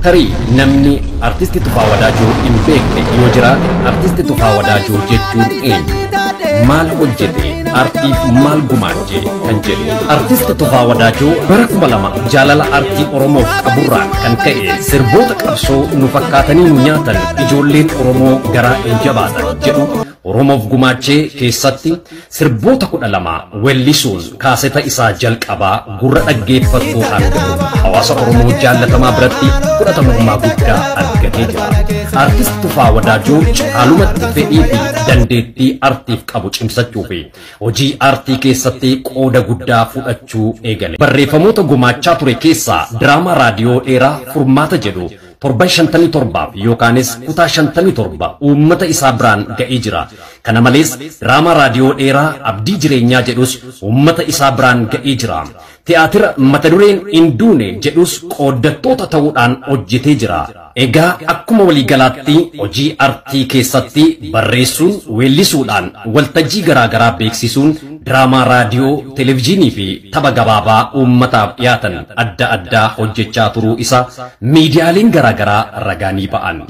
Tarii namni artisti Tufaa Wadaajoo hin beekne yoo jiraate artisti Tufaa Wadaajoo jechuun eenyu? Maal hojjete? Artiif maal gumaache kan jedhu. Artisti Tufaa Wadaajoo bara 2000 jaalala artii Oromoof qaburraan kan ka'e sirboota qabsoo nu fakkaatanii nu nyaatan ijoolleen Oromoo garaa hin jabaatan jedhu Oromoof gumaachee keessatti sirboota 12 wellisuun kaaseta isaa jalqabaa gurra dhaggeeffattootaan gahu hawaasa Oromoo jaallatamaa biratti fudhatamummaa guddaa argatee jira. Artisti Tufaa Wadaajoo caalumatti fedhii fi dandeettii artiif qabu cimsachuu fi hojii artii keessatti qooda guddaa fudhachuu eegale. Barreeffamoota gumaachaa ture keessaa diraamaa raadiyoo dheeraa Furmaata jedhu 757 yookaanis kutaa 57 uummata isaa biraan ga'ee jira. Kana malees diraamaa raadiyoo dheeraa Abdii Jireenyaa jedhus uummata isaa biraan ga'ee jira. Tiyaatira mata dureen Induune jedhus qooddattoota ta'uudhaan hojjetee jira. Egaa akkuma waliigalaatti hojii artii keessatti barreessuun, weellisuudhaan, waltajjii garaagaraa beeksisuun, diraamaa raadiyoo, televezyiinii fi tapha gabaabaa uummataaf dhiyaatan adda addaa hojjechaa turuu isa miidiyaaleen garaagaraa ragaanii ba'an.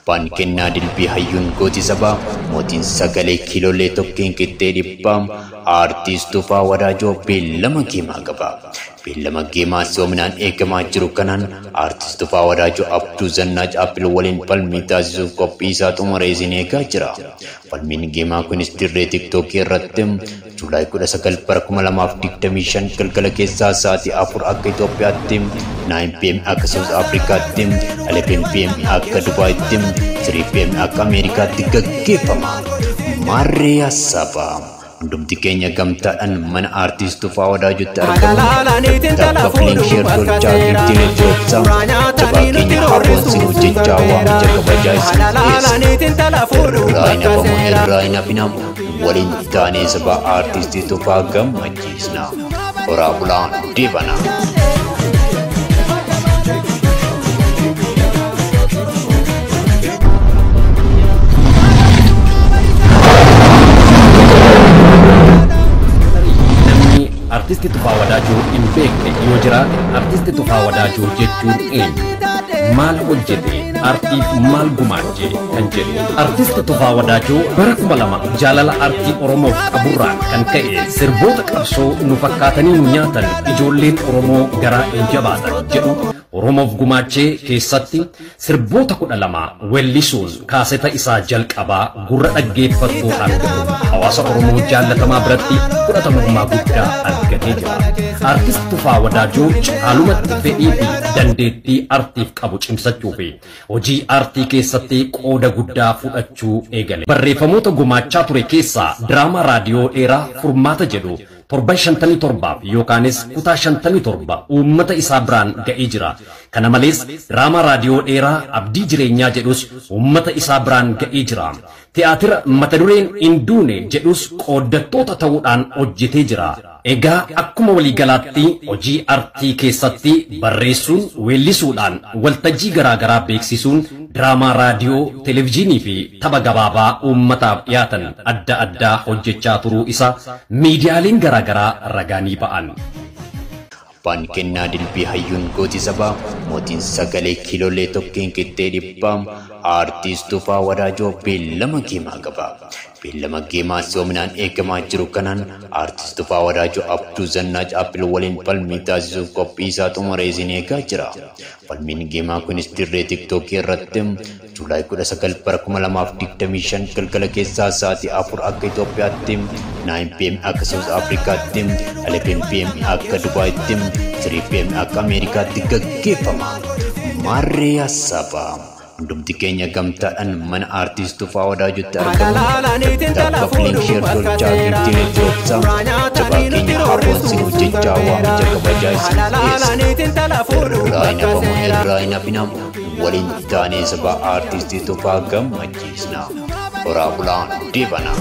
Abbaan kennaa dilbii hayyuun gooti sabaa mootiin sagalee kiilolee tokkeen qixxee dhibbaa artiist Tufaa Wadaajoo beellama geemaa qaba. Beellama geemaa soominaan eegamaa jiru kanaan artiist Tufaa Wadaajoo Abduu Zannaaj Appil waliin falmii taasisuuf qophii isaa xumuree isin eegaa jira. Falmiin geemaa kunis dirree tiktookii irratti Juulaay 19 bara 2025 galgala keessaa sa'aatii 4 akka Itoophiyaatti 9 PM akka South Africaatti 11 PM akka Dubaayitti 3 PM akka Ameerikaatti gaggeeffama. Maarree Sabaa hundumti keenya gamtaadhaan mana artiist Tufaa Wadaajotti argamu. Tapha Flink Sheer Tolchaa Virtilee Joobsaa tapha keenya haboonsi hojjechaa waamicha kabajaa isin dhiyeessa. Irraa hin hafinamu waliin taanee sabaa artiistii Tufaa gammachiisna. Horaa bulaan deebana. Artisti Tufaa Wadaajoo hin beekne yoo jiraate artisti Tufaa Wadaajoo jechuun eenyu? Maal hojjete? Artiif maal gumaache kan jedhu. Artisti Tufaa Wadaajoo bara 2000 jaalala artii Oromoof qaburraan kan ka'e sirboota qabsoo nu fakkaatanii nu nyaatan ijoolleen Oromoo garaa hin jabaatan jedhu Oromoof gumaachee keessatti sirboota 12 wellisuun kaaseta isaa jalqabaa gurra dhaggeeffattootaan gahu hawaasa Oromoo jaallatamaa biratti fudhatamummaa guddaa argatee jira. Artiist Tufaa Wadaajoo caalumatti fedhii fi dandeettii artiif qabu cimsachuu fi hojii artii keessatti qooda guddaa fudhachuu eegale. Barreeffamoota gumaachaa ture keessaa diraamaa raadiyoo dheeraa Furmaata jedhu 757 yookaanis kutaa 57 uummata isaa biraan ga'ee jira. Kana malees diraamaa raadiyoo dheeraa Abdii Jireenyaa jedhus uummata isaa biraan ga'ee jira. Tiyaatira mata dureen Induune jedhus qooddattoota ta'uudhaan hojjetee jira. Egaa akkuma waliigalaatti hojii artii keessatti barreessuun, weellisuudhaan, waltajjii garaagaraa beeksisuun, diraamaa raadiyoo, televezyiinii fi tapha gabaabaa uummataaf dhiyaatan adda addaa hojjechaa turuu isa miidiyaaleen garaagaraa ragaanii ba'an. Abbaan kennaa dilbii hayyuun gooti sabaa mootiin sagalee kiilolee tokkeen qixxee dhibbaa artiist Tufaa Wadaajoo beellama geemaa qaba. Beellama geemaa soominaan eegamaa jiru kanaan artiist Tufaa Wadaajoo Abduu Zannaaj Appil waliin falmii taasisuuf qophii isaa xumuree isin eegaa jira. Falmiin geemaa kunis dirree tiktookii irratti Juulaay 19 bara 2025 galgala keessaa sa'aatii 4 akka Itoophiyaatti 9 PM akka South Africaatti 11 PM akka Dubaayitti 3 PM akka Ameerikaatti gaggeeffama. Maarree Sabaa hundumti keenya gamtaadhaan mana artiist Tufaa Wadaajotti argamu. Tapha Flink Sheer Tolchaa Virtilee Joobsaa tapha keenya haboonsi hojjechaa waamicha kabajaa isin dhiyeessa. Irraa hin hafinamu waliin taanee sabaa artiistii Tufaa gammachiisna. Horaa bulaan deebana.